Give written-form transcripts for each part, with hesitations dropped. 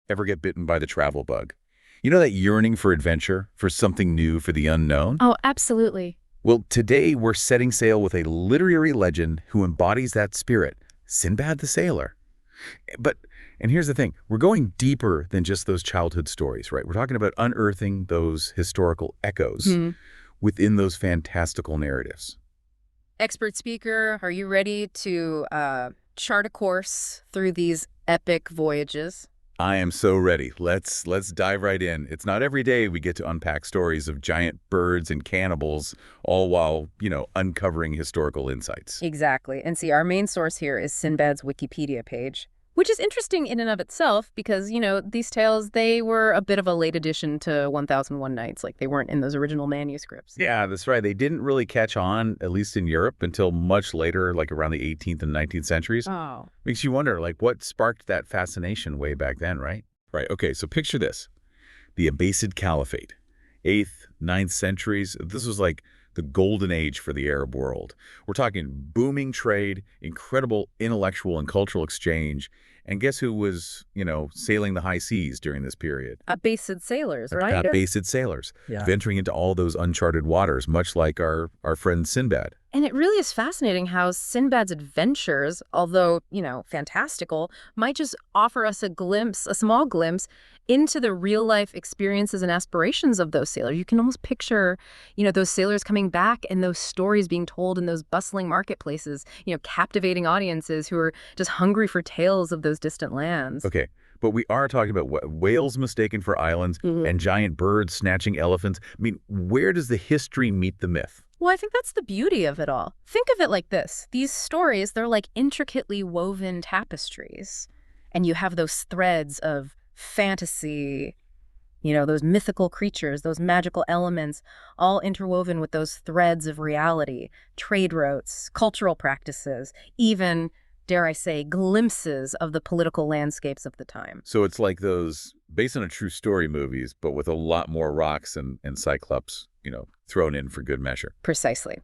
Ever get bitten by the travel bug? You know that yearning for adventure, for something new, for the unknown? Oh, absolutely. Well, today we're setting sail with a literary legend who embodies that spirit, Sinbad the Sailor. But, and here's the thing, we're going deeper than just those childhood stories, right? We're talking about unearthing those historical echoes Hmm. within those fantastical narratives. Expert speaker, are you ready to chart a course through these epic voyages? I am so ready. Let's dive right in. It's not every day we get to unpack stories of giant birds and cannibals, all while, uncovering historical insights. Exactly. And see, our main source here is Sinbad's Wikipedia page, which is interesting in and of itself because, these tales, they were a bit of a late addition to 1001 Nights. Like, they weren't in those original manuscripts. Yeah, that's right. They didn't really catch on, at least in Europe, until much later, like around the 18th and 19th centuries. Oh. Makes you wonder, like, what sparked that fascination way back then, right? Right. Okay, so picture this. The Abbasid Caliphate, 8th, 9th centuries. This was like the golden age for the Arab world. We're talking booming trade, incredible intellectual and cultural exchange. And guess who was, sailing the high seas during this period? Abbasid sailors, right? Abbasid sailors, Yeah. venturing into all those uncharted waters, much like our friend Sinbad. And it really is fascinating how Sinbad's adventures, although, fantastical, might just offer us a small glimpse into the real-life experiences and aspirations of those sailors. You can almost picture, those sailors coming back and those stories being told in those bustling marketplaces, captivating audiences who are just hungry for tales of those distant lands. Okay, but we are talking about whales mistaken for islands Mhm. and giant birds snatching elephants. I mean, where does the history meet the myth? Well, I think that's the beauty of it all. Think of it like this. These stories, they're like intricately woven tapestries. And you have those threads of fantasy, those mythical creatures, those magical elements, all interwoven with those threads of reality, trade routes, cultural practices, even, dare I say, glimpses of the political landscapes of the time. So it's like those based on a true story movies, but with a lot more rocks and cyclops, thrown in for good measure. Precisely.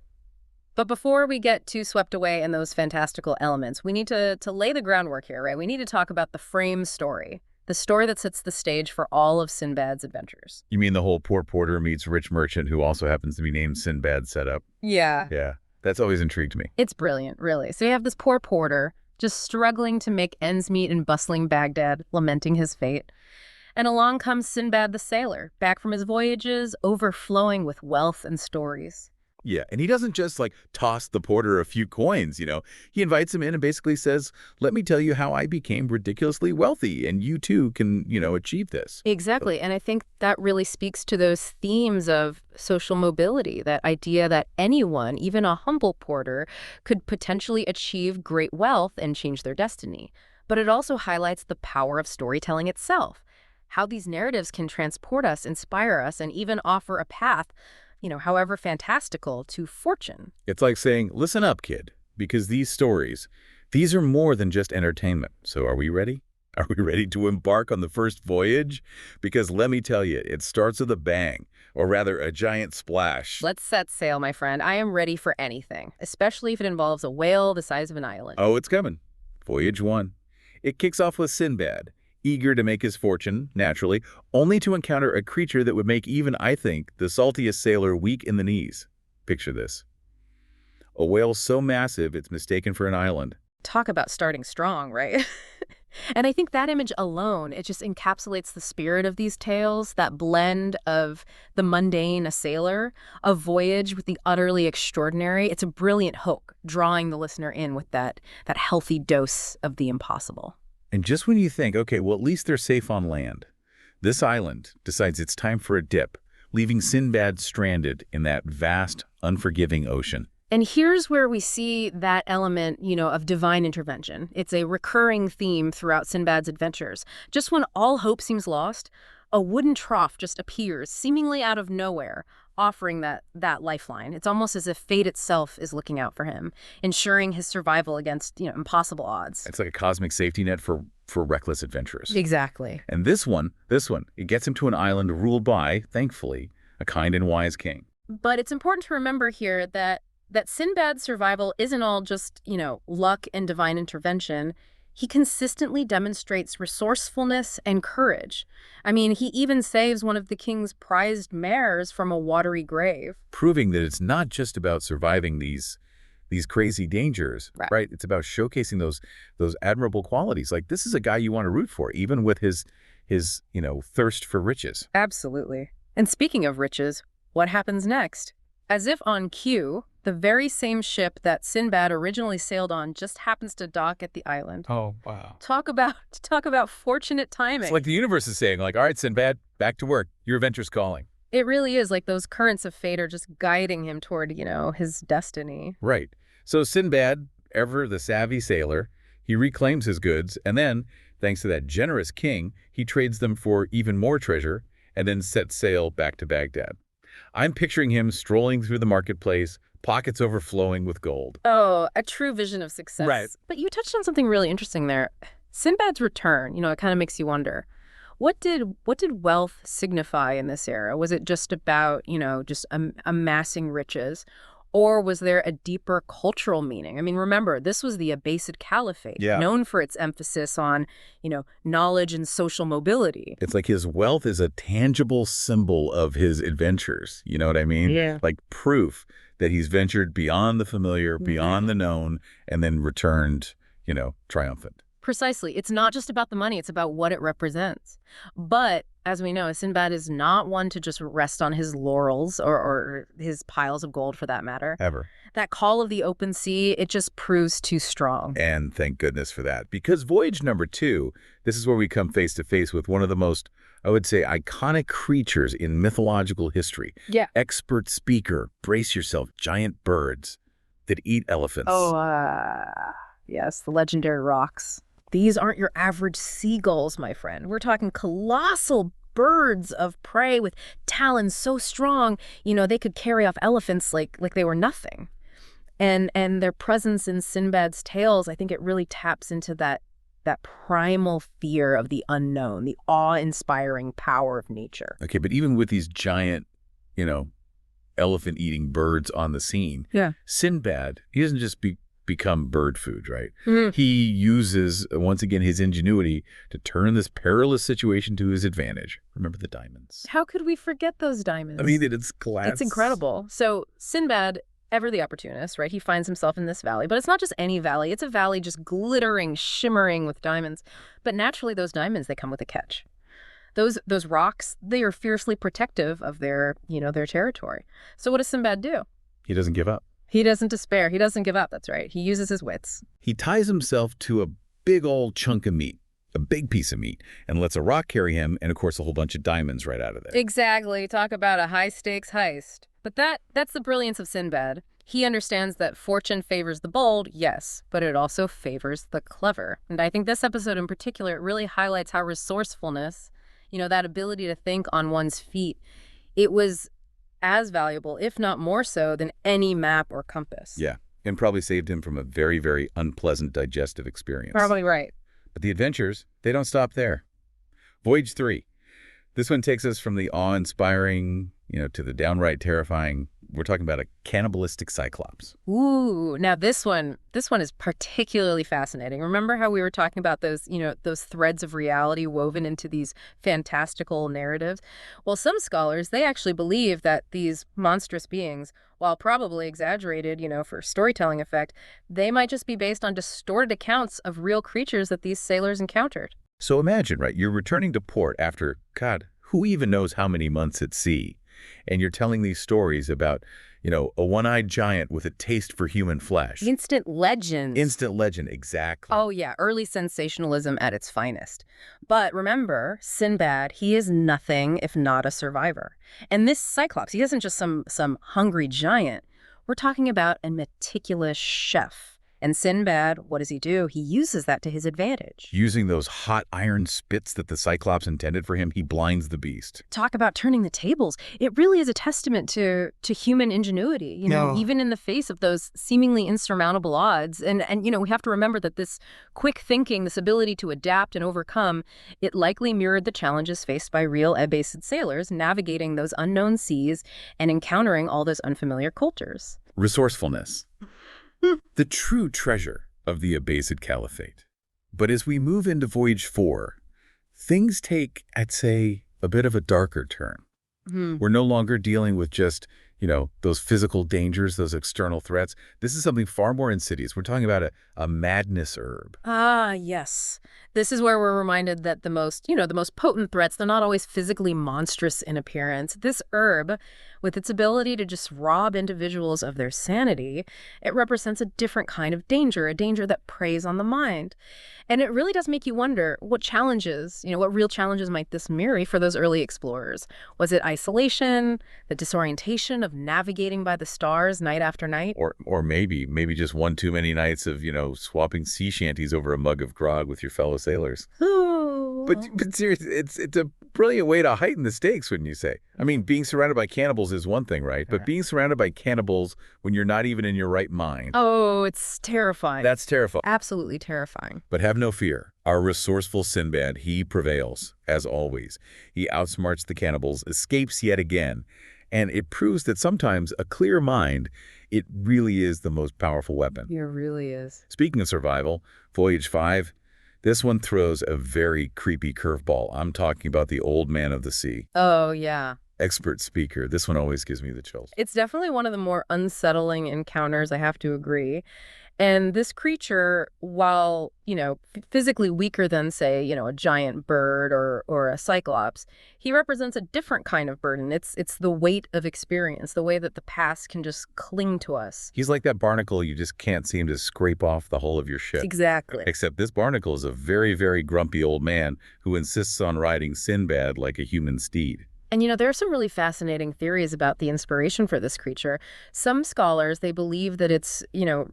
But before we get too swept away in those fantastical elements, we need to lay the groundwork here, right? We need to talk about the frame story, the story that sets the stage for all of Sinbad's adventures. You mean the whole poor porter meets rich merchant who also happens to be named Sinbad setup? Yeah. Yeah, that's always intrigued me. It's brilliant, really. So you have this poor porter just struggling to make ends meet in bustling Baghdad, lamenting his fate. And along comes Sinbad the sailor, back from his voyages, overflowing with wealth and stories. Yeah, and he doesn't just like toss the porter a few coins, He invites him in and basically says, let me tell you how I became ridiculously wealthy and you too can, achieve this. Exactly. And I think that really speaks to those themes of social mobility, that idea that anyone, even a humble porter, could potentially achieve great wealth and change their destiny. But it also highlights the power of storytelling itself, how these narratives can transport us, inspire us, and even offer a path, however fantastical, to fortune. It's like saying, listen up, kid, because these stories, these are more than just entertainment. So are we ready? Are we ready to embark on the first voyage? Because let me tell you, it starts with a bang, or rather a giant splash. Let's set sail, my friend. I am ready for anything, especially if it involves a whale the size of an island. Oh, it's coming. Voyage 1. It kicks off with Sinbad, eager to make his fortune, naturally, only to encounter a creature that would make even, I think, the saltiest sailor weak in the knees. Picture this. A whale so massive it's mistaken for an island. Talk about starting strong, right? And I think that image alone, it just encapsulates the spirit of these tales, that blend of the mundane, a sailor, a voyage with the utterly extraordinary. It's a brilliant hook, drawing the listener in with that healthy dose of the impossible. And just when you think, okay, well, at least they're safe on land, this island decides it's time for a dip, leaving Sinbad stranded in that vast, unforgiving ocean. And here's where we see that element, of divine intervention. It's a recurring theme throughout Sinbad's adventures. Just when all hope seems lost, a wooden trough just appears, seemingly out of nowhere, offering that lifeline. It's almost as if fate itself is looking out for him, ensuring his survival against, impossible odds. It's like a cosmic safety net for reckless adventurers. Exactly. And this one, it gets him to an island ruled by, thankfully, a kind and wise king. But it's important to remember here that Sinbad's survival isn't all just, luck and divine intervention. He consistently demonstrates resourcefulness and courage. I mean, he even saves one of the king's prized mares from a watery grave. Proving that it's not just about surviving these crazy dangers, right? It's about showcasing those admirable qualities. Like, this is a guy you want to root for, even with his thirst for riches. Absolutely. And speaking of riches, what happens next? As if on cue, the very same ship that Sinbad originally sailed on just happens to dock at the island. Oh, wow. Talk about fortunate timing. It's like the universe is saying, like, all right, Sinbad, back to work. Your adventure's calling. It really is like those currents of fate are just guiding him toward, his destiny. Right. So Sinbad, ever the savvy sailor, he reclaims his goods, and then, thanks to that generous king, he trades them for even more treasure and then sets sail back to Baghdad. I'm picturing him strolling through the marketplace, pockets overflowing with gold. Oh, a true vision of success. Right. But you touched on something really interesting there. Sinbad's return, it kind of makes you wonder. What did wealth signify in this era? Was it just about, just amassing riches? Or was there a deeper cultural meaning? I mean, remember, this was the Abbasid Caliphate, known for its emphasis on, knowledge and social mobility. It's like his wealth is a tangible symbol of his adventures. You know what I mean? Yeah. Like proof that he's ventured beyond the familiar, beyond the known, and then returned, triumphant. Precisely. It's not just about the money. It's about what it represents. But as we know, Sinbad is not one to just rest on his laurels or his piles of gold, for that matter. Ever. That call of the open sea, it just proves too strong. And thank goodness for that. Because voyage number 2, this is where we come face to face with one of the most, I would say, iconic creatures in mythological history. Yeah. Expert speaker, brace yourself, giant birds that eat elephants. Yes, the legendary rocks. These aren't your average seagulls, my friend. We're talking colossal birds of prey with talons so strong, they could carry off elephants like they were nothing. And their presence in Sinbad's tales, I think it really taps into that primal fear of the unknown, the awe-inspiring power of nature. Okay, but even with these giant, elephant-eating birds on the scene, Sinbad, he doesn't just become bird food, right? He uses, once again, his ingenuity to turn this perilous situation to his advantage. Remember the diamonds. How could we forget those diamonds? I mean, it's glass. It's incredible. So Sinbad, ever the opportunist, right? He finds himself in this valley, but it's not just any valley. It's a valley just glittering, shimmering with diamonds. But naturally, those diamonds, they come with a catch. Those rocks, they are fiercely protective of their territory. So what does Sinbad do? He doesn't give up. He doesn't despair. He doesn't give up. That's right. He uses his wits. He ties himself to a big old chunk of meat, a big piece of meat, and lets a rock carry him and, of course, a whole bunch of diamonds right out of there. Exactly. Talk about a high-stakes heist. But that's the brilliance of Sinbad. He understands that fortune favors the bold, yes, but it also favors the clever. And I think this episode in particular, it really highlights how resourcefulness, that ability to think on one's feet, it was as valuable, if not more so, than any map or compass. Yeah, and probably saved him from a very, very unpleasant digestive experience. Probably right. But the adventures, they don't stop there. Voyage 3. This one takes us from the awe-inspiring, to the downright terrifying. We're talking about a cannibalistic cyclops. Ooh, now this one is particularly fascinating. Remember how we were talking about those threads of reality woven into these fantastical narratives? Well, some scholars, they actually believe that these monstrous beings, while probably exaggerated, for storytelling effect, they might just be based on distorted accounts of real creatures that these sailors encountered. So imagine, right, you're returning to port after, God, who even knows how many months at sea? And you're telling these stories about, a one-eyed giant with a taste for human flesh. Instant legends. Instant legend, exactly. Oh, yeah, early sensationalism at its finest. But remember, Sinbad, he is nothing if not a survivor. And this Cyclops, he isn't just some hungry giant. We're talking about a meticulous chef. And Sinbad, what does he do? He uses that to his advantage. Using those hot iron spits that the Cyclops intended for him, he blinds the beast. Talk about turning the tables. It really is a testament to human ingenuity, even in the face of those seemingly insurmountable odds. And we have to remember that this quick thinking, this ability to adapt and overcome, it likely mirrored the challenges faced by real Abbasid sailors navigating those unknown seas and encountering all those unfamiliar cultures. Resourcefulness. The true treasure of the Abbasid Caliphate. But as we move into Voyage 4, things take, I'd say, a bit of a darker turn. We're no longer dealing with just, those physical dangers, those external threats. This is something far more insidious. We're talking about a madness herb. Ah, yes. This is where we're reminded that the most potent threats, they're not always physically monstrous in appearance. This herb, with its ability to just rob individuals of their sanity, it represents a different kind of danger, a danger that preys on the mind. And it really does make you wonder what challenges, what real challenges might this mirror for those early explorers? Was it isolation, the disorientation of navigating by the stars night after night? Or maybe just one too many nights of, swapping sea shanties over a mug of grog with your fellow sailors. Ooh. But seriously, it's a brilliant way to heighten the stakes, wouldn't you say? I mean, being surrounded by cannibals is one thing, right? But being surrounded by cannibals when you're not even in your right mind. Oh, it's terrifying. That's terrifying. Absolutely terrifying. But have no fear. Our resourceful Sinbad, he prevails, as always. He outsmarts the cannibals, escapes yet again. And it proves that sometimes a clear mind, it really is the most powerful weapon. It really is. Speaking of survival, Voyage 5, this one throws a very creepy curveball. I'm talking about the Old Man of the Sea. Oh, yeah. Expert speaker. This one always gives me the chills. It's definitely one of the more unsettling encounters, I have to agree. And this creature, while, physically weaker than, say, a giant bird or a cyclops, he represents a different kind of burden. It's the weight of experience, the way that the past can just cling to us. He's like that barnacle you just can't seem to scrape off the hull of your ship. Exactly. Except this barnacle is a very, very grumpy old man who insists on riding Sinbad like a human steed. And, there are some really fascinating theories about the inspiration for this creature. Some scholars, they believe that it's,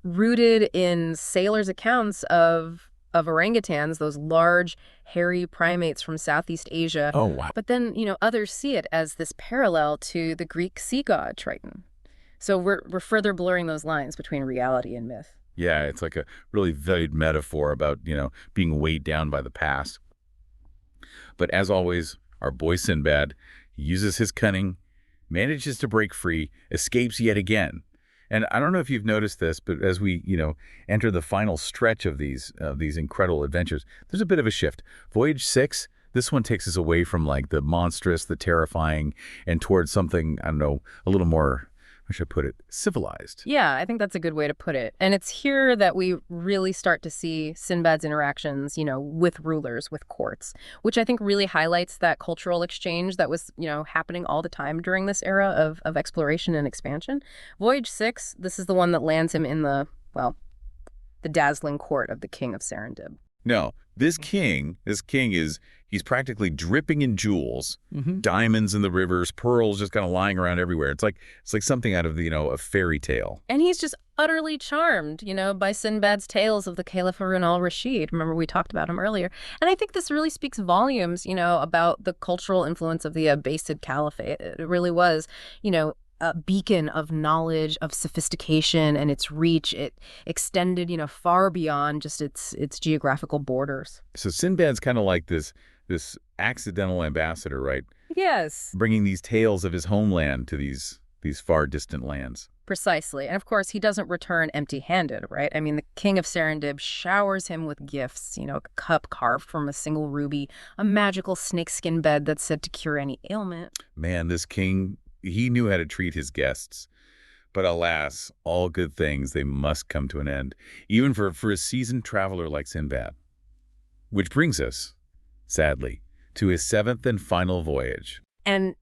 rooted in sailors' accounts of orangutans, those large, hairy primates from Southeast Asia. Oh, wow. But then, others see it as this parallel to the Greek sea god Triton. So we're further blurring those lines between reality and myth. Yeah, it's like a really vague metaphor about, being weighed down by the past. But as always, our boy Sinbad, he uses his cunning, manages to break free, escapes yet again. And I don't know if you've noticed this, but as we, enter the final stretch of these incredible adventures, there's a bit of a shift. Voyage 6, this one takes us away from like the monstrous, the terrifying, and towards something, I don't know, a little more, how should I put it, civilized. Yeah, I think that's a good way to put it. And it's here that we really start to see Sinbad's interactions, with rulers, with courts, which I think really highlights that cultural exchange that was, happening all the time during this era of exploration and expansion. Voyage 6, this is the one that lands him in the dazzling court of the King of Serendib. No, this king he's practically dripping in jewels, diamonds in the rivers, pearls just kind of lying around everywhere. It's like something out of, a fairy tale. And he's just utterly charmed, by Sinbad's tales of the Caliph Harun al-Rashid. Remember, we talked about him earlier. And I think this really speaks volumes, about the cultural influence of the Abbasid Caliphate. It really was, a beacon of knowledge, of sophistication, and its reach. It extended, far beyond just its geographical borders. So Sinbad's kind of like this accidental ambassador, right? Yes. Bringing these tales of his homeland to these far distant lands. Precisely. And of course, he doesn't return empty-handed, right? I mean, the King of Serendib showers him with gifts, a cup carved from a single ruby, a magical snakeskin bed that's said to cure any ailment. Man, this king, he knew how to treat his guests. But alas, all good things, they must come to an end, even for a seasoned traveler like Sinbad. Which brings us, sadly, to his 7th and final voyage. And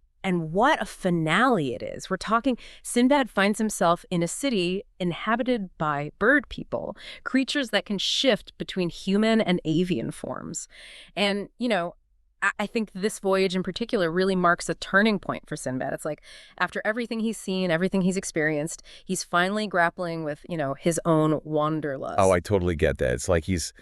what a finale it is. We're talking, Sinbad finds himself in a city inhabited by bird people, creatures that can shift between human and avian forms. And, I think this voyage in particular really marks a turning point for Sinbad. It's like after everything he's seen, everything he's experienced, he's finally grappling with, his own wanderlust. Oh, I totally get that. It's like he's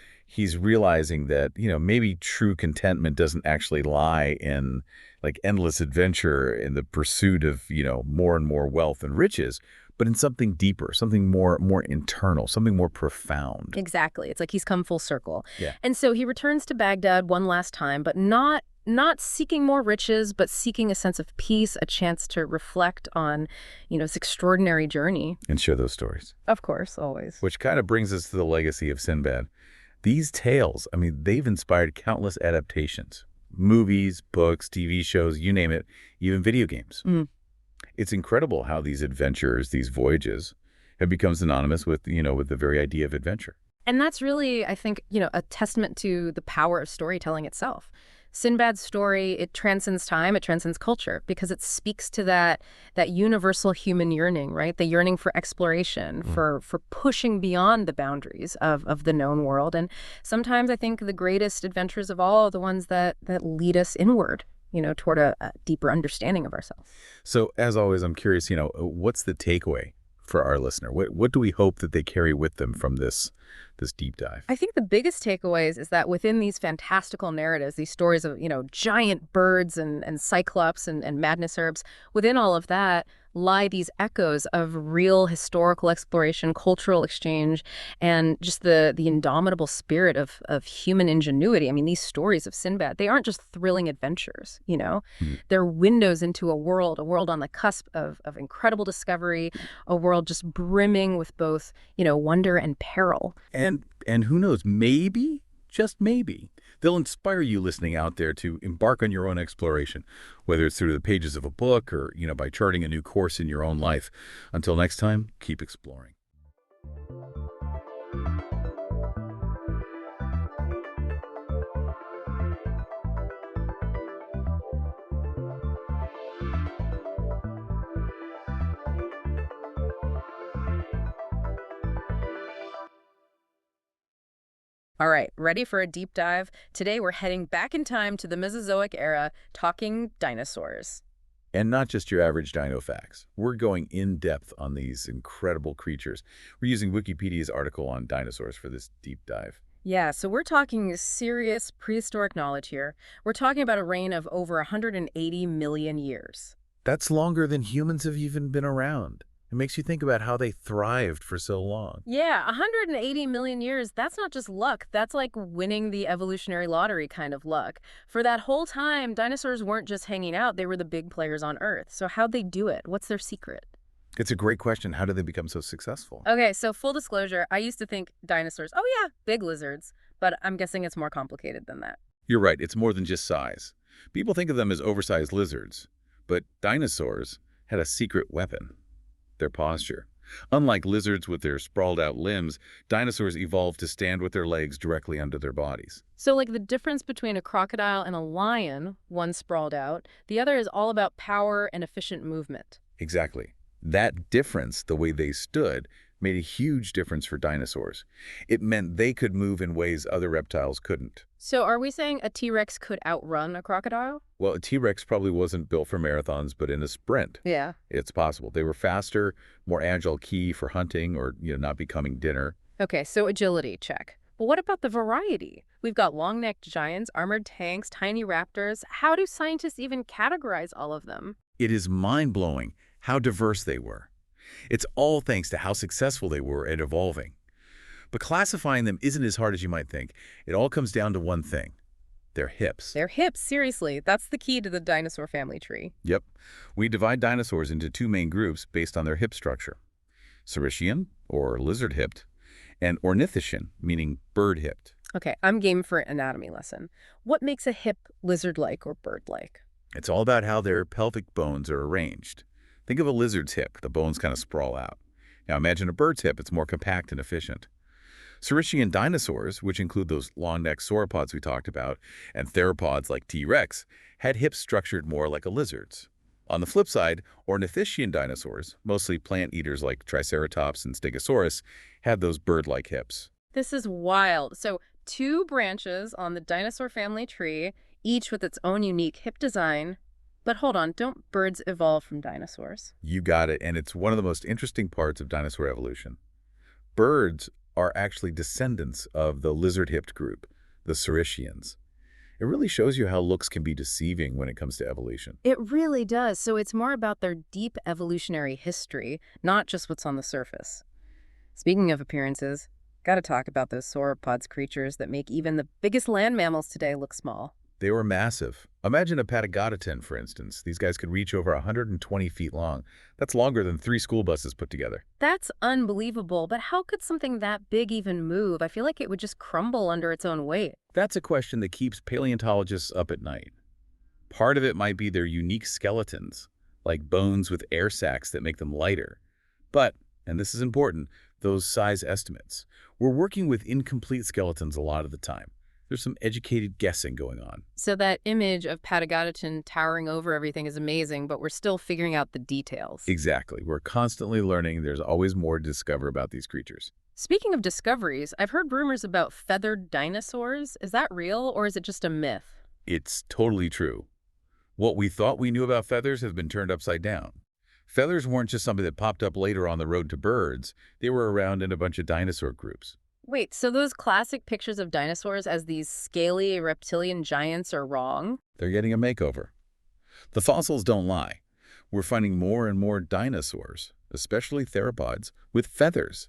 realizing that, maybe true contentment doesn't actually lie in like endless adventure in the pursuit of, more and more wealth and riches, but in something deeper, something more internal, something more profound. Exactly. It's like he's come full circle. Yeah. And so he returns to Baghdad one last time, but not seeking more riches, but seeking a sense of peace, a chance to reflect on, this extraordinary journey. And share those stories. Of course, always. Which kind of brings us to the legacy of Sinbad. These tales, I mean, they've inspired countless adaptations. Movies, books, TV shows, you name it, even video games. Mm. It's incredible how these adventures, these voyages, have become synonymous with, with the very idea of adventure. And that's really, I think, a testament to the power of storytelling itself. Sinbad's story, it transcends time, it transcends culture, because it speaks to that universal human yearning, right? The yearning for exploration, for pushing beyond the boundaries of the known world. And sometimes I think the greatest adventures of all are the ones that lead us inward, toward a deeper understanding of ourselves. So, as always, I'm curious, what's the takeaway for our listener? What do we hope that they carry with them from this deep dive? I think the biggest takeaways is that within these fantastical narratives, these stories of, giant birds and cyclops and madness herbs, within all of that lie these echoes of real historical exploration, cultural exchange, and just the indomitable spirit of human ingenuity. I mean, these stories of Sinbad, they aren't just thrilling adventures. Mhm. They're windows into a world on the cusp of incredible discovery, a world just brimming with both, wonder and peril. And who knows, maybe, just maybe, they'll inspire you listening out there to embark on your own exploration, whether it's through the pages of a book or, by charting a new course in your own life. Until next time, keep exploring. All right, ready for a deep dive? Today we're heading back in time to the Mesozoic era, talking dinosaurs. And not just your average dino facts. We're going in depth on these incredible creatures. We're using Wikipedia's article on dinosaurs for this deep dive. Yeah, so we're talking serious prehistoric knowledge here. We're talking about a reign of over 180 million years. That's longer than humans have even been around. It makes you think about how they thrived for so long. Yeah, 180 million years, that's not just luck. That's like winning the evolutionary lottery kind of luck. For that whole time, dinosaurs weren't just hanging out, they were the big players on Earth. So how'd they do it? What's their secret? It's a great question. How did they become so successful? Okay, so full disclosure, I used to think dinosaurs, oh yeah, big lizards, but I'm guessing it's more complicated than that. You're right. It's more than just size. People think of them as oversized lizards, but dinosaurs had a secret weapon: their posture. Unlike lizards with their sprawled out limbs, dinosaurs evolved to stand with their legs directly under their bodies. So like the difference between a crocodile and a lion, one sprawled out, the other is all about power and efficient movement. Exactly. That difference, the way they stood, made a huge difference for dinosaurs. It meant they could move in ways other reptiles couldn't. So are we saying a T-Rex could outrun a crocodile? Well, a T-Rex probably wasn't built for marathons, but in a sprint, Yeah. it's possible. They were faster, more agile, key for hunting or, not becoming dinner. Okay, so agility, check. But what about the variety? We've got long-necked giants, armored tanks, tiny raptors. How do scientists even categorize all of them? It is mind-blowing how diverse they were. It's all thanks to how successful they were at evolving. But classifying them isn't as hard as you might think. It all comes down to one thing: their hips. Their hips, seriously. That's the key to the dinosaur family tree. Yep. We divide dinosaurs into two main groups based on their hip structure: Saurischian, or lizard-hipped, and Ornithischian, meaning bird-hipped. Okay, I'm game for an anatomy lesson. What makes a hip lizard-like or bird-like? It's all about how their pelvic bones are arranged. Think of a lizard's hip. The bones kind of sprawl out. Now imagine a bird's hip. It's more compact and efficient. Saurischian dinosaurs, which include those long-necked sauropods we talked about, and theropods like T-Rex, had hips structured more like a lizard's. On the flip side, Ornithischian dinosaurs, mostly plant eaters like Triceratops and Stegosaurus, had those bird-like hips. This is wild. So two branches on the dinosaur family tree, each with its own unique hip design. But hold on, don't birds evolve from dinosaurs? You got it, and it's one of the most interesting parts of dinosaur evolution. Birds are actually descendants of the lizard-hipped group, the Saurischians. It really shows you how looks can be deceiving when it comes to evolution. It really does. So it's more about their deep evolutionary history, not just what's on the surface. Speaking of appearances, gotta talk about those sauropods creatures that make even the biggest land mammals today look small. They were massive. Imagine a patagotitan, for instance. These guys could reach over 120 feet long. That's longer than 3 school buses put together. That's unbelievable, but how could something that big even move? I feel like it would just crumble under its own weight. That's a question that keeps paleontologists up at night. Part of it might be their unique skeletons, like bones with air sacs that make them lighter. But, and this is important, those size estimates. We're working with incomplete skeletons a lot of the time. There's some educated guessing going on. So that image of Patagotitan towering over everything is amazing, but we're still figuring out the details. Exactly. We're constantly learning. There's always more to discover about these creatures. Speaking of discoveries, I've heard rumors about feathered dinosaurs. Is that real, or is it just a myth? It's totally true. What we thought we knew about feathers has been turned upside down. Feathers weren't just something that popped up later on the road to birds. They were around in a bunch of dinosaur groups. Wait, so those classic pictures of dinosaurs as these scaly reptilian giants are wrong? They're getting a makeover. The fossils don't lie. We're finding more and more dinosaurs, especially theropods, with feathers.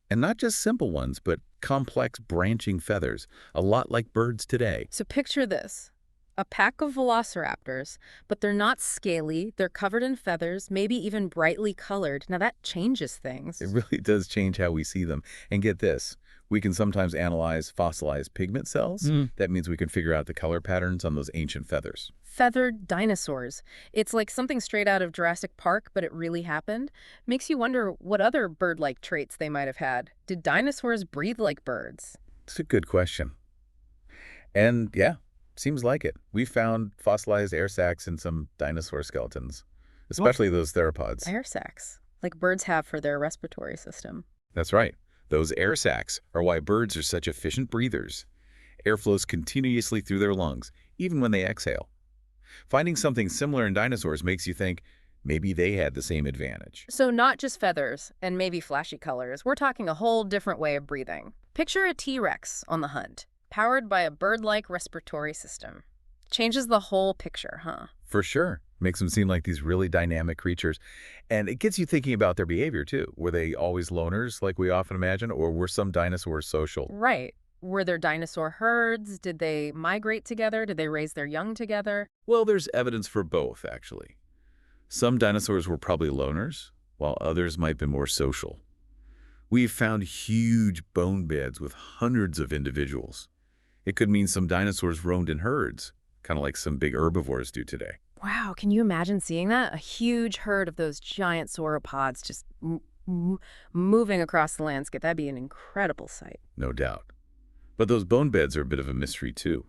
And not just simple ones, but complex branching feathers, a lot like birds today. So picture this. A pack of velociraptors, but they're not scaly, they're covered in feathers, maybe even brightly colored. Now that changes things. It really does change how we see them. And get this, we can sometimes analyze fossilized pigment cells. That means we can figure out the color patterns on those ancient feathers. Feathered dinosaurs. It's like something straight out of Jurassic Park, but it really happened. Makes you wonder what other bird-like traits they might have had. Did dinosaurs breathe like birds? It's a good question. And yeah, seems like it. We found fossilized air sacs in some dinosaur skeletons, especially those theropods. Air sacs, like birds have for their respiratory system. That's right. Those air sacs are why birds are such efficient breathers. Air flows continuously through their lungs, even when they exhale. Finding something similar in dinosaurs makes you think maybe they had the same advantage. So not just feathers and maybe flashy colors. We're talking a whole different way of breathing. Picture a T-Rex on the hunt, powered by a bird-like respiratory system. Changes the whole picture, huh? For sure. Makes them seem like these really dynamic creatures. And it gets you thinking about their behavior, too. Were they always loners, like we often imagine, or were some dinosaurs social? Right. Were there dinosaur herds? Did they migrate together? Did they raise their young together? Well, there's evidence for both, actually. Some dinosaurs were probably loners, while others might be more social. We've found huge bone beds with hundreds of individuals. It could mean some dinosaurs roamed in herds, kind of like some big herbivores do today. Wow, can you imagine seeing that? A huge herd of those giant sauropods just moving across the landscape. That'd be an incredible sight. No doubt. But those bone beds are a bit of a mystery, too.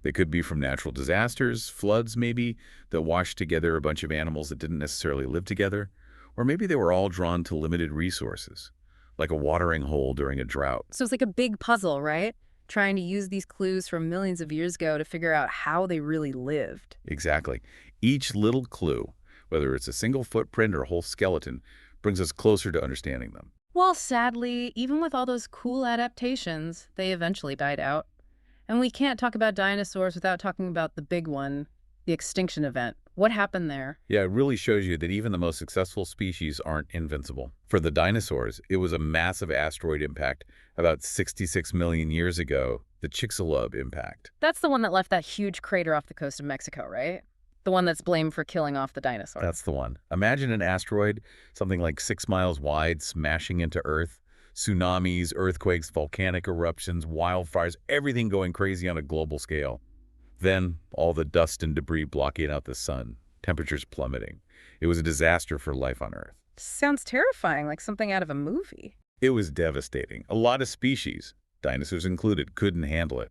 They could be from natural disasters, floods maybe, that washed together a bunch of animals that didn't necessarily live together. Or maybe they were all drawn to limited resources, like a watering hole during a drought. So it's like a big puzzle, right? Trying to use these clues from millions of years ago to figure out how they really lived. Exactly. Each little clue, whether it's a single footprint or a whole skeleton, brings us closer to understanding them. Well, sadly, even with all those cool adaptations, they eventually died out. And we can't talk about dinosaurs without talking about the big one, the extinction event. What happened there? Yeah, it really shows you that even the most successful species aren't invincible. For the dinosaurs, it was a massive asteroid impact about 66 million years ago, the Chicxulub impact. That's the one that left that huge crater off the coast of Mexico, right? The one that's blamed for killing off the dinosaurs. That's the one. Imagine an asteroid, something like 6 miles wide, smashing into Earth. Tsunamis, earthquakes, volcanic eruptions, wildfires, everything going crazy on a global scale. Then, all the dust and debris blocking out the sun, temperatures plummeting. It was a disaster for life on Earth. Sounds terrifying, like something out of a movie. It was devastating. A lot of species, dinosaurs included, couldn't handle it.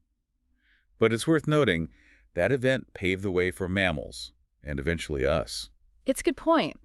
But it's worth noting that event paved the way for mammals, and eventually us. It's a good point.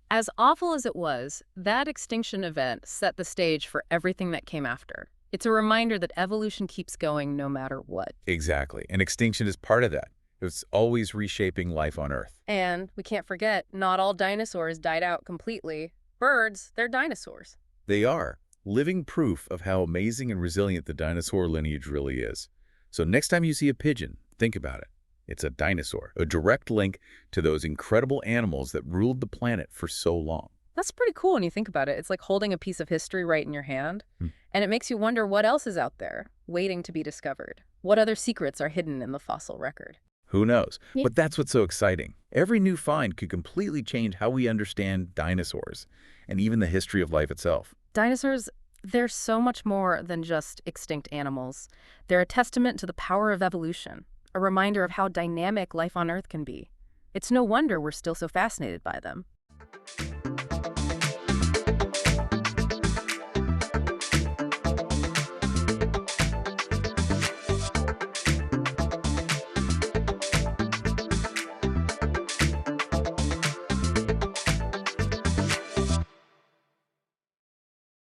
As awful as it was, that extinction event set the stage for everything that came after. It's a reminder that evolution keeps going no matter what. Exactly. And extinction is part of that. It's always reshaping life on Earth. And we can't forget, not all dinosaurs died out completely. Birds, they're dinosaurs. They are living proof of how amazing and resilient the dinosaur lineage really is. So next time you see a pigeon, think about it. It's a dinosaur, a direct link to those incredible animals that ruled the planet for so long. That's pretty cool when you think about it. It's like holding a piece of history right in your hand. And it makes you wonder what else is out there, waiting to be discovered. What other secrets are hidden in the fossil record? Who knows? Yeah. But that's what's so exciting. Every new find could completely change how we understand dinosaurs and even the history of life itself. Dinosaurs, they're so much more than just extinct animals. They're a testament to the power of evolution, a reminder of how dynamic life on Earth can be. It's no wonder we're still so fascinated by them.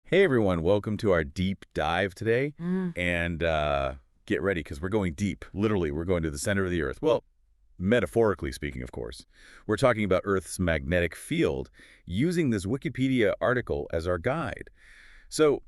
Hey everyone, welcome to our deep dive today. Mm. And get ready because we're going deep. Literally, we're going to the center of the Earth. Well, metaphorically speaking, of course. We're talking about Earth's magnetic field using this Wikipedia article as our guide. So,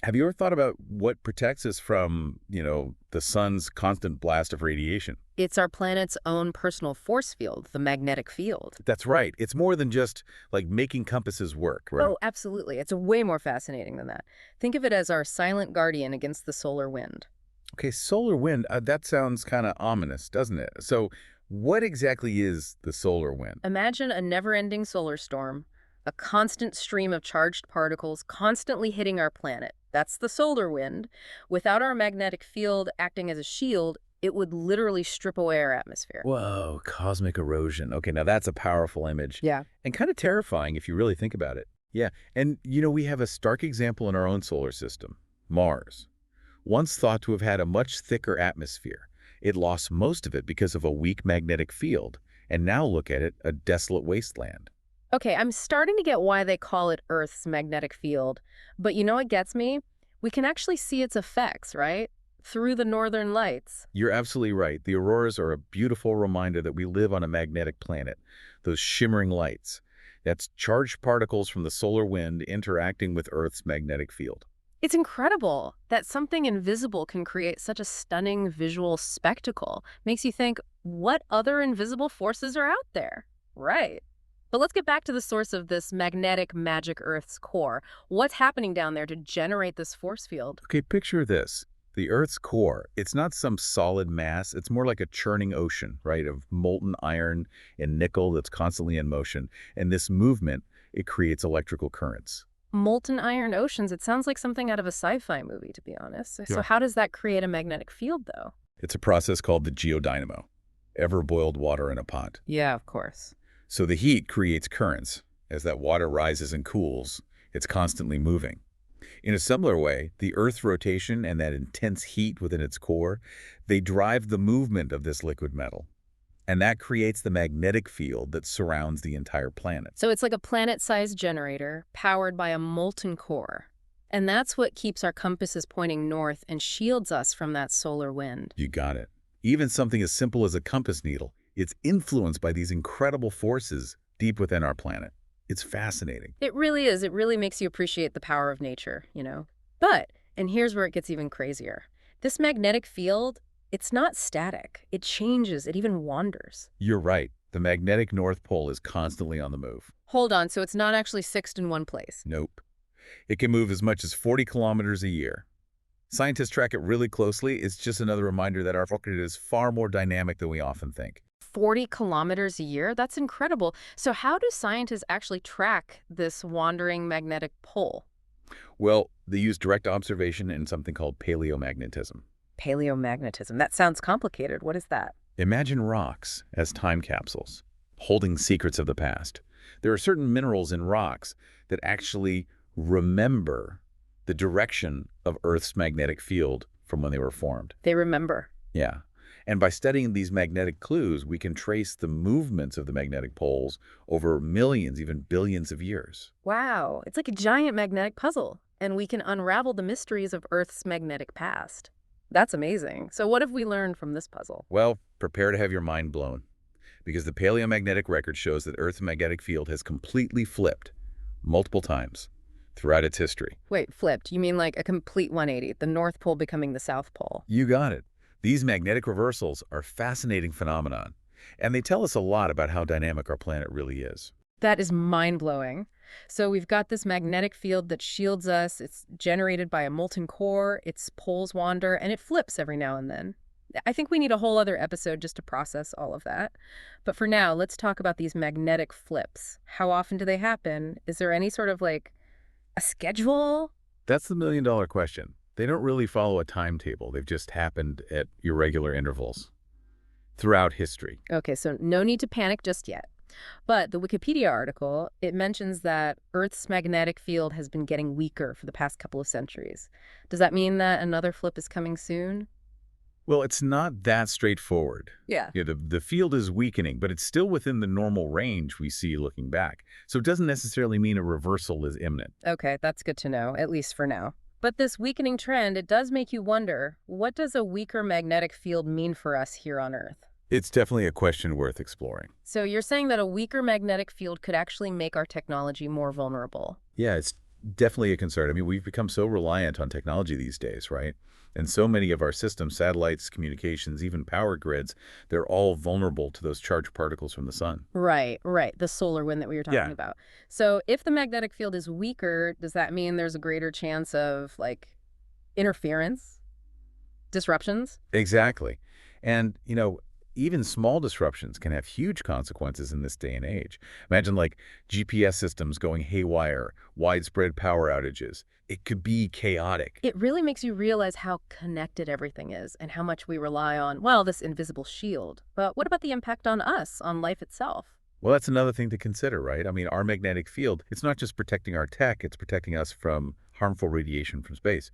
have you ever thought about what protects us from, the sun's constant blast of radiation? It's our planet's own personal force field, the magnetic field. That's right. It's more than just like making compasses work, right? Oh, absolutely. It's way more fascinating than that. Think of it as our silent guardian against the solar wind. Okay, solar wind, that sounds kind of ominous, doesn't it? So, what exactly is the solar wind? Imagine a never-ending solar storm, a constant stream of charged particles constantly hitting our planet. That's the solar wind. Without our magnetic field acting as a shield, it would literally strip away our atmosphere. Whoa, cosmic erosion. Okay, now that's a powerful image. Yeah. And kind of terrifying if you really think about it. Yeah, and we have a stark example in our own solar system, Mars. Once thought to have had a much thicker atmosphere, it lost most of it because of a weak magnetic field, and now look at it, a desolate wasteland. Okay, I'm starting to get why they call it Earth's magnetic field. But you know what gets me? We can actually see its effects, right? Through the northern lights. You're absolutely right. The auroras are a beautiful reminder that we live on a magnetic planet. Those shimmering lights. That's charged particles from the solar wind interacting with Earth's magnetic field. It's incredible that something invisible can create such a stunning visual spectacle. Makes you think, what other invisible forces are out there? Right. But let's get back to the source of this magnetic magic Earth's core. What's happening down there to generate this force field? Okay, picture this. The Earth's core, it's not some solid mass. It's more like a churning ocean, right, of molten iron and nickel that's constantly in motion. And this movement, it creates electrical currents. Molten iron oceans, it sounds like something out of a sci-fi movie, to be honest. So Yeah. how does that create a magnetic field, though? It's a process called the geodynamo, ever-boiled water in a pot. Yeah, of course. So the heat creates currents. As that water rises and cools, it's constantly moving. In a similar way, the Earth's rotation and that intense heat within its core, they drive the movement of this liquid metal. And that creates the magnetic field that surrounds the entire planet. So it's like a planet-sized generator powered by a molten core. And that's what keeps our compasses pointing north and shields us from that solar wind. You got it. Even something as simple as a compass needle, it's influenced by these incredible forces deep within our planet. It's fascinating. It really is. It really makes you appreciate the power of nature, you know? But, and here's where it gets even crazier. This magnetic field, it's not static. It changes. It even wanders. You're right. The magnetic North Pole is constantly on the move. Hold on, so it's not actually fixed in one place. Nope. It can move as much as 40 kilometers a year. Scientists track it really closely. It's just another reminder that our planet is far more dynamic than we often think. 40 kilometers a year? That's incredible. So how do scientists actually track this wandering magnetic pole? Well, they use direct observation and something called paleomagnetism. Paleomagnetism. That sounds complicated. What is that? Imagine rocks as time capsules, holding secrets of the past. There are certain minerals in rocks that actually remember the direction of Earth's magnetic field from when they were formed. They remember. Yeah. And by studying these magnetic clues, we can trace the movements of the magnetic poles over millions, even billions of years. Wow. It's like a giant magnetic puzzle. And we can unravel the mysteries of Earth's magnetic past. That's amazing. So what have we learned from this puzzle? Well, prepare to have your mind blown, because the paleomagnetic record shows that Earth's magnetic field has completely flipped multiple times throughout its history. Wait, flipped. You mean like a complete 180, the North Pole becoming the South Pole? You got it. These magnetic reversals are a fascinating phenomenon, and they tell us a lot about how dynamic our planet really is. That is mind-blowing. So we've got this magnetic field that shields us. It's generated by a molten core, its poles wander, and it flips every now and then. I think we need a whole other episode just to process all of that. But for now, let's talk about these magnetic flips. How often do they happen? Is there any sort of like a schedule? That's the million-dollar question. They don't really follow a timetable. They've just happened at irregular intervals throughout history. Okay, so no need to panic just yet. But the Wikipedia article, it mentions that Earth's magnetic field has been getting weaker for the past couple of centuries. Does that mean that another flip is coming soon? Well, it's not that straightforward. Yeah. Yeah, the field is weakening, but it's still within the normal range we see looking back. So it doesn't necessarily mean a reversal is imminent. Okay, that's good to know, at least for now. But this weakening trend, it does make you wonder, what does a weaker magnetic field mean for us here on Earth? It's definitely a question worth exploring. So you're saying that a weaker magnetic field could actually make our technology more vulnerable? Yeah, it's definitely a concern. I mean, we've become so reliant on technology these days, right? And so many of our systems, satellites, communications, even power grids, they're all vulnerable to those charged particles from the sun. Right, right. The solar wind that we were talking Yeah, about. So if the magnetic field is weaker, does that mean there's a greater chance of, like, interference, disruptions? exactly. And, even small disruptions can have huge consequences in this day and age. Imagine like GPS systems going haywire, widespread power outages. It could be chaotic. It really makes you realize how connected everything is and how much we rely on, well, this invisible shield. But what about the impact on us, on life itself? Well, that's another thing to consider, right? I mean, our magnetic field, it's not just protecting our tech, it's protecting us from harmful radiation from space.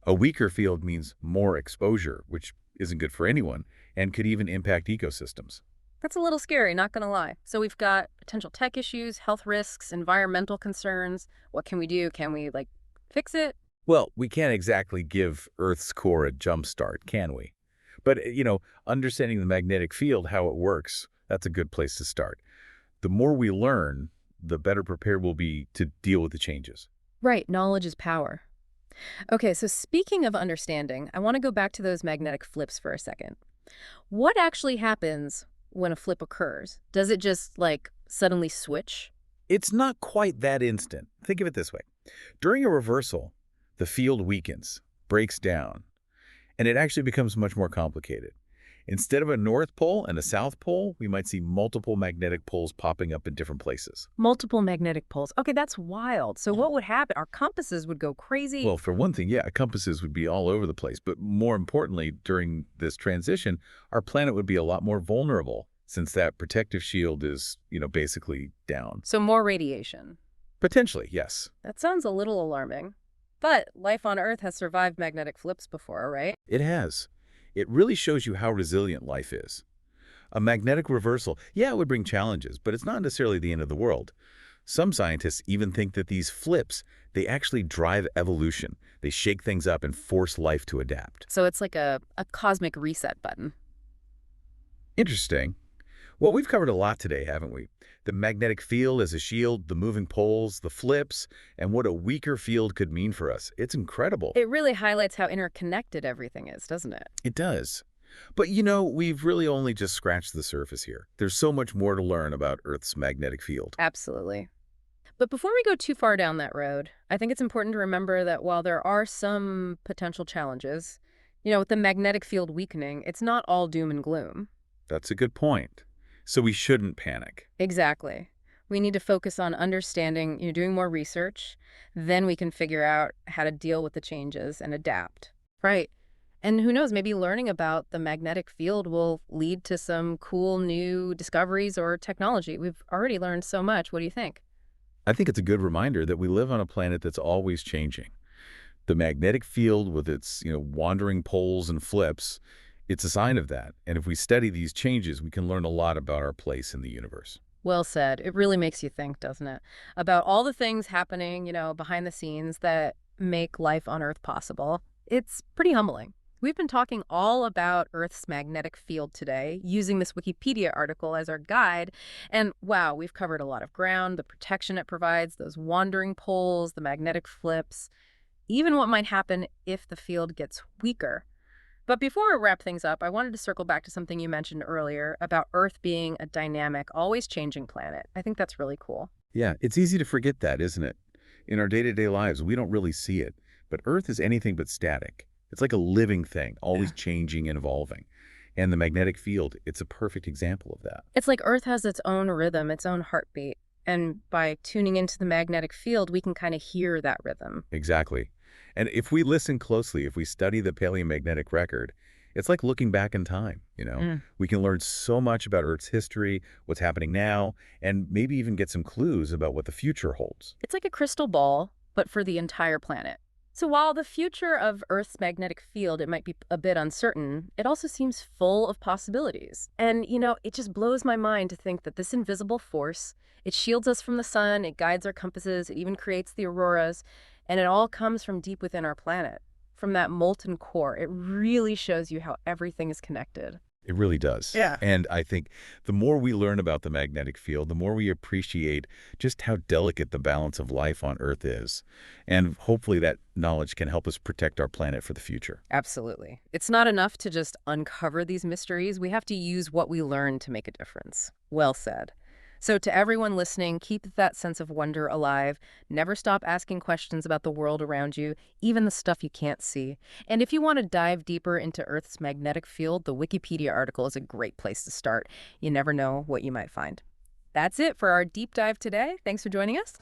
A weaker field means more exposure, which isn't good for anyone, and could even impact ecosystems. That's a little scary, not gonna lie. So we've got potential tech issues, health risks, environmental concerns. What can we do? Can we, like, fix it? Well, we can't exactly give Earth's core a jump start, can we? But, understanding the magnetic field, how it works, that's a good place to start. The more we learn, the better prepared we'll be to deal with the changes. Right, knowledge is power. Okay, so speaking of understanding, I want to go back to those magnetic flips for a second. What actually happens when a flip occurs? Does it just, like, suddenly switch? It's not quite that instant. Think of it this way. During a reversal, the field weakens, breaks down, and it actually becomes much more complicated. Instead of a north pole and a south pole, we might see multiple magnetic poles popping up in different places. Multiple magnetic poles. Okay, that's wild. So what would happen? Our compasses would go crazy. Well, for one thing, yeah, compasses would be all over the place. But more importantly, during this transition, our planet would be a lot more vulnerable since that protective shield is, basically down. So more radiation. Potentially, yes. That sounds a little alarming. But life on Earth has survived magnetic flips before, right? It has. It really shows you how resilient life is. A magnetic reversal, yeah, it would bring challenges, but it's not necessarily the end of the world. Some scientists even think that these flips, they actually drive evolution. They shake things up and force life to adapt. So it's like a cosmic reset button. Interesting. Well, we've covered a lot today, haven't we? The magnetic field as a shield, the moving poles, the flips, and what a weaker field could mean for us. It's incredible. It really highlights how interconnected everything is, doesn't it? It does. But we've really only just scratched the surface here. There's so much more to learn about Earth's magnetic field. Absolutely. But before we go too far down that road, I think it's important to remember that while there are some potential challenges, with the magnetic field weakening, it's not all doom and gloom. That's a good point. So we shouldn't panic. Exactly. We need to focus on understanding, doing more research. Then we can figure out how to deal with the changes and adapt. Right. And who knows, maybe learning about the magnetic field will lead to some cool new discoveries or technology. We've already learned so much. What do you think? I think it's a good reminder that we live on a planet that's always changing. The magnetic field with its, wandering poles and flips, it's a sign of that. And if we study these changes, we can learn a lot about our place in the universe. Well said. It really makes you think, doesn't it? About all the things happening, behind the scenes that make life on Earth possible. It's pretty humbling. We've been talking all about Earth's magnetic field today, using this Wikipedia article as our guide. And wow, we've covered a lot of ground, the protection it provides, those wandering poles, the magnetic flips, even what might happen if the field gets weaker. But before we wrap things up, I wanted to circle back to something you mentioned earlier about Earth being a dynamic, always changing planet. I think that's really cool. Yeah, it's easy to forget that, isn't it? In our day-to-day lives, we don't really see it. But Earth is anything but static. It's like a living thing, always changing and evolving. And the magnetic field, it's a perfect example of that. It's like Earth has its own rhythm, its own heartbeat. And by tuning into the magnetic field, we can kind of hear that rhythm. Exactly. And if we listen closely, if we study the paleomagnetic record, it's like looking back in time. Mm. We can learn so much about Earth's history, what's happening now, and maybe even get some clues about what the future holds. It's like a crystal ball, but for the entire planet. So while the future of Earth's magnetic field, it might be a bit uncertain, it also seems full of possibilities. And, it just blows my mind to think that this invisible force, it shields us from the sun, it guides our compasses, it even creates the auroras, and it all comes from deep within our planet, from that molten core. It really shows you how everything is connected. It really does. Yeah. And I think the more we learn about the magnetic field, the more we appreciate just how delicate the balance of life on Earth is. And hopefully that knowledge can help us protect our planet for the future. Absolutely. It's not enough to just uncover these mysteries. We have to use what we learn to make a difference. Well said. So to everyone listening, keep that sense of wonder alive. Never stop asking questions about the world around you, even the stuff you can't see. And if you want to dive deeper into Earth's magnetic field, the Wikipedia article is a great place to start. You never know what you might find. That's it for our deep dive today. Thanks for joining us.